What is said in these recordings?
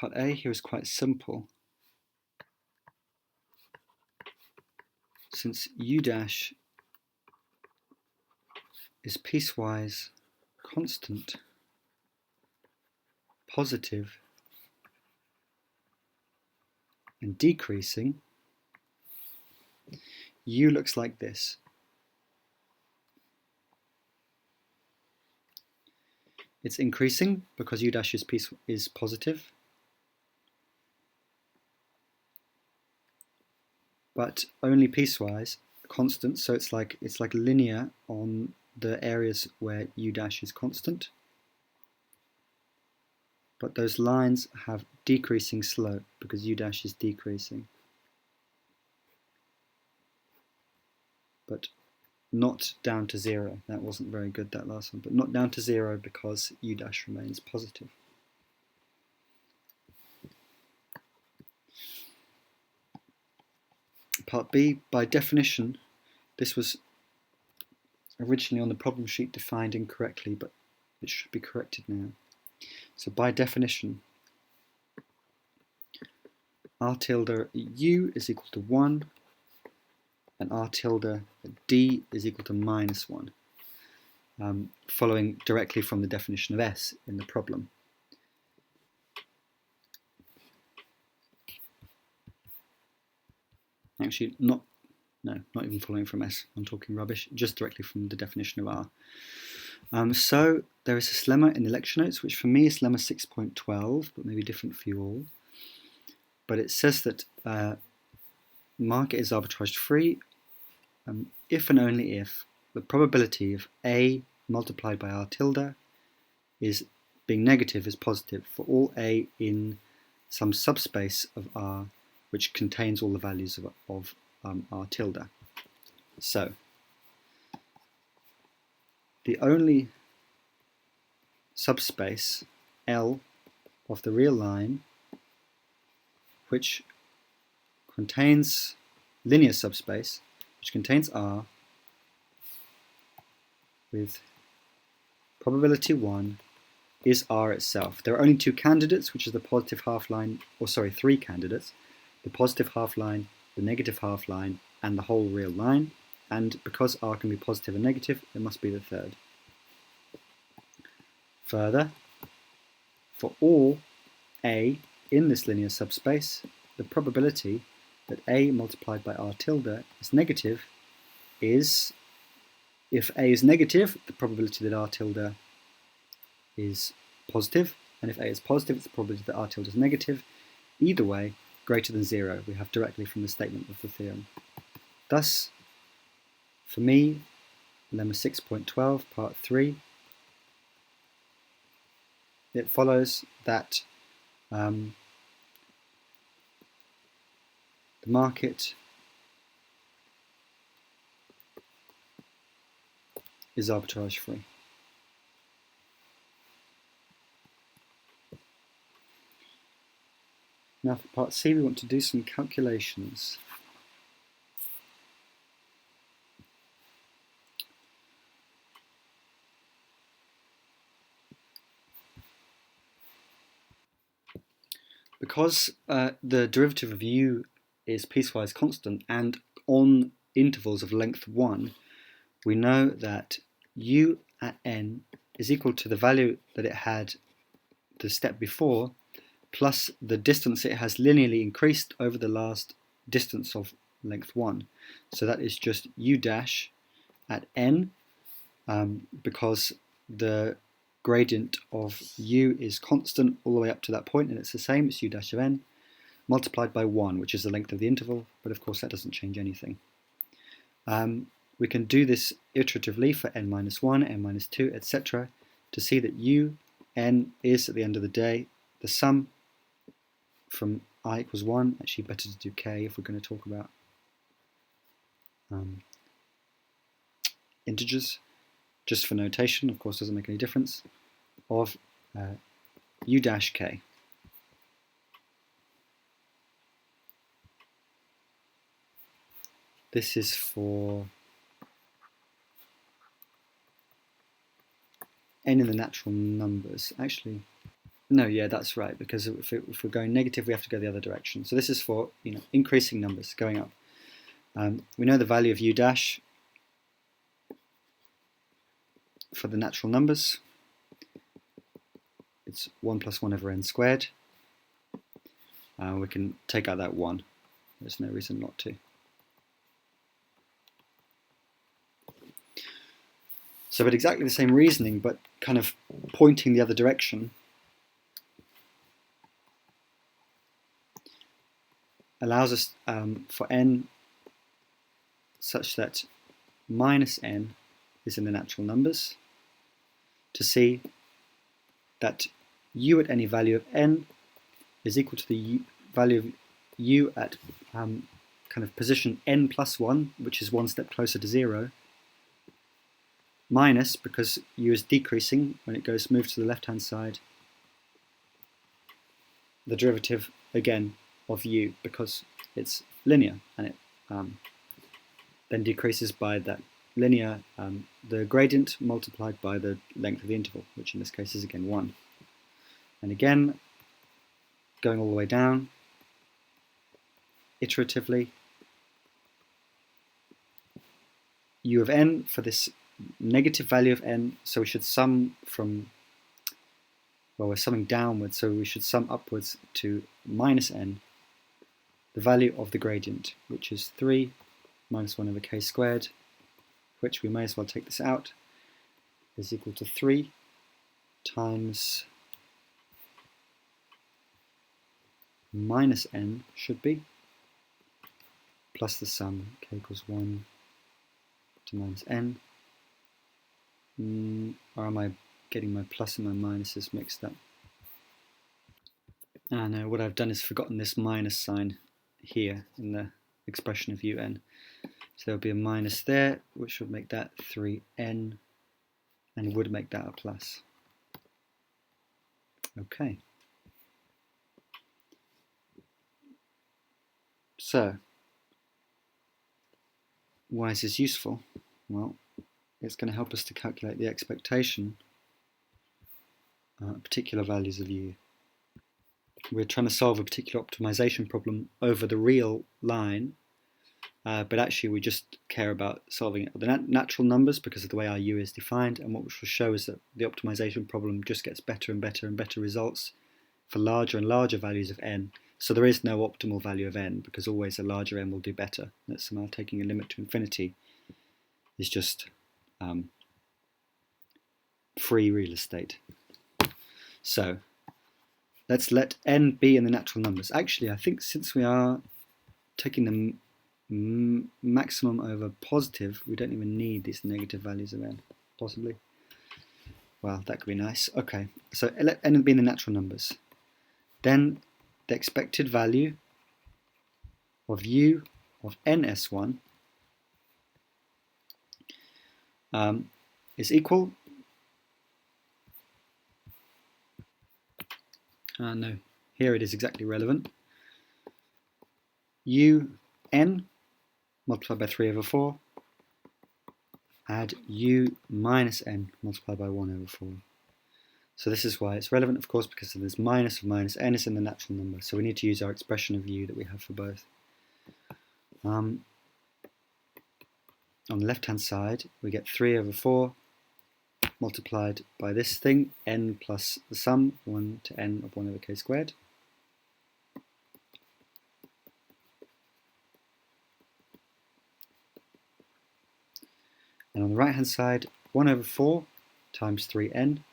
part A here is quite simple. Since u dash is piecewise constant, positive, and decreasing, u looks like this. It's increasing because u dash is positive, but only piecewise constant, so it's like linear on the areas where u dash is constant, but those lines have decreasing slope because u dash is decreasing, but not down to 0. That wasn't very good, that last one, but not down to 0 because u dash remains positive. Part B, by definition, this was originally on the problem sheet defined incorrectly, but it should be corrected now. So by definition, r tilde u is equal to 1, and r tilde d is equal to minus 1, following directly from the definition of S in the problem. Actually, not even following from S, I'm talking rubbish, just directly from the definition of R. So there is this lemma in the lecture notes, which for me is lemma 6.12, but maybe different for you all. But it says that market is arbitrage free if and only if the probability of A multiplied by R tilde is being negative is positive for all A in some subspace of R which contains all the values of R tilde. So the only subspace L of the real line which contains linear subspace which contains R with probability 1 is R itself. There are only two candidates, which is the positive half line, or sorry, three candidates, the positive half line, the negative half line, and the whole real line. And because R can be positive and negative, it must be the third. Further, for all A in this linear subspace, the probability that A multiplied by R tilde is negative is, if A is negative, the probability that R tilde is positive, and if A is positive, it's the probability that R tilde is negative. Either way, greater than 0, we have directly from the statement of the theorem. Thus, for me, lemma 6.12, part 3, it follows that the market is arbitrage free. Now for part C, we want to do some calculations. Because the derivative of u is piecewise constant and on intervals of length 1, we know that u at n is equal to the value that it had the step before plus the distance it has linearly increased over the last distance of length 1. So that is just u dash at n, because the gradient of u is constant all the way up to that point, and it's the same, it's u dash of n, multiplied by 1, which is the length of the interval, but of course that doesn't change anything. We can do this iteratively for n minus 1, n minus 2, etc. to see that u, n is, at the end of the day, the sum from I equals 1, actually better to do k if we're going to talk about integers, just for notation, of course doesn't make any difference, of u dash k. This is for n in the natural numbers. Actually, No, yeah, that's right, because if we're going negative, we have to go the other direction. So this is for increasing numbers, going up. We know the value of u dash for the natural numbers. It's 1 plus 1 over n squared. We can take out that 1. There's no reason not to. So with exactly the same reasoning, but kind of pointing the other direction, allows us for n such that minus n is in the natural numbers to see that u at any value of n is equal to the value of u at kind of position n plus 1, which is one step closer to 0, minus, because u is decreasing when it moves to the left hand side, the derivative again of u, because it's linear, and it then decreases by that linear, the gradient multiplied by the length of the interval, which in this case is again 1. And again, going all the way down, iteratively, u of n for this negative value of n, so we should sum from, well, we're summing downwards, so we should sum upwards to minus n, the value of the gradient, which is 3 minus 1 over k squared, which we may as well take this out, is equal to 3 times minus n, should be, plus the sum, k equals 1 to minus n. Or am I getting my plus and my minuses mixed up? Ah, no, what I've done is forgotten this minus sign here in the expression of un. So there'll be a minus there, which would make that 3n, and would make that a plus. Okay. So, why is this useful? Well, it's going to help us to calculate the expectation particular values of u. We're trying to solve a particular optimization problem over the real line, but actually we just care about solving it with the natural numbers because of the way our u is defined, and what we will show is that the optimization problem just gets better and better and better results for larger and larger values of n. So there is no optimal value of n, because always a larger n will do better. That's somehow taking a limit to infinity is just free real estate. So let's let n be in the natural numbers. Actually, I think since we are taking the maximum over positive, we don't even need these negative values of n, possibly. Well, that could be nice. Okay, so let n be in the natural numbers. Then the expected value of u of ns1 is equal, no, here it is exactly relevant, un multiplied by 3 over 4, add u minus n multiplied by 1 over 4. So this is why it's relevant, of course, because this minus of minus n is in the natural number. So we need to use our expression of u that we have for both. On the left-hand side, we get 3 over 4 multiplied by this thing, n plus the sum, 1 to n of 1 over k squared. And on the right-hand side, 1 over 4 times 3n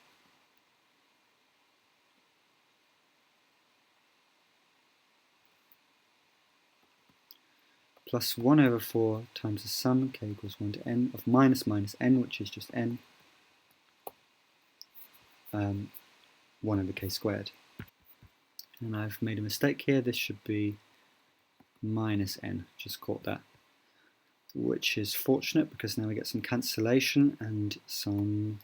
plus 1 over 4 times the sum, k equals 1 to n, of minus minus n, which is just n, 1 over k squared. And I've made a mistake here, this should be minus n, just caught that, which is fortunate because now we get some cancellation and some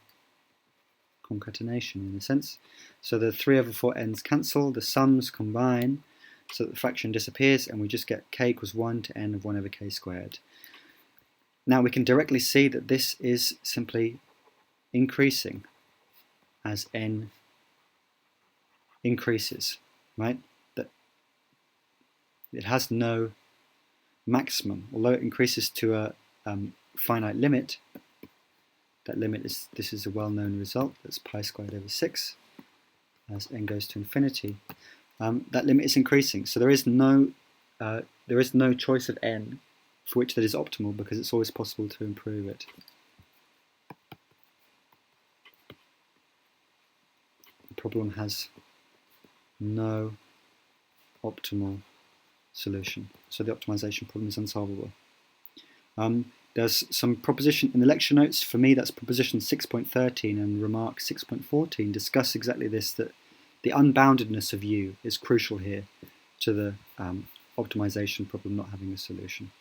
concatenation in a sense. So the 3 over 4 n's cancel, the sums combine, so that the fraction disappears, and we just get k equals 1 to n of 1 over k squared. Now we can directly see that this is simply increasing as n increases, right? That it has no maximum, although it increases to a finite limit. That limit is, this is a well-known result, that's pi squared over 6 as n goes to infinity. That limit is increasing, so there is no choice of n for which that is optimal, because it's always possible to improve it. The problem has no optimal solution, so the optimization problem is unsolvable. There's some proposition in the lecture notes. For me, that's proposition 6.13, and remark 6.14 discuss exactly this, that the unboundedness of U is crucial here to the optimization problem not having a solution.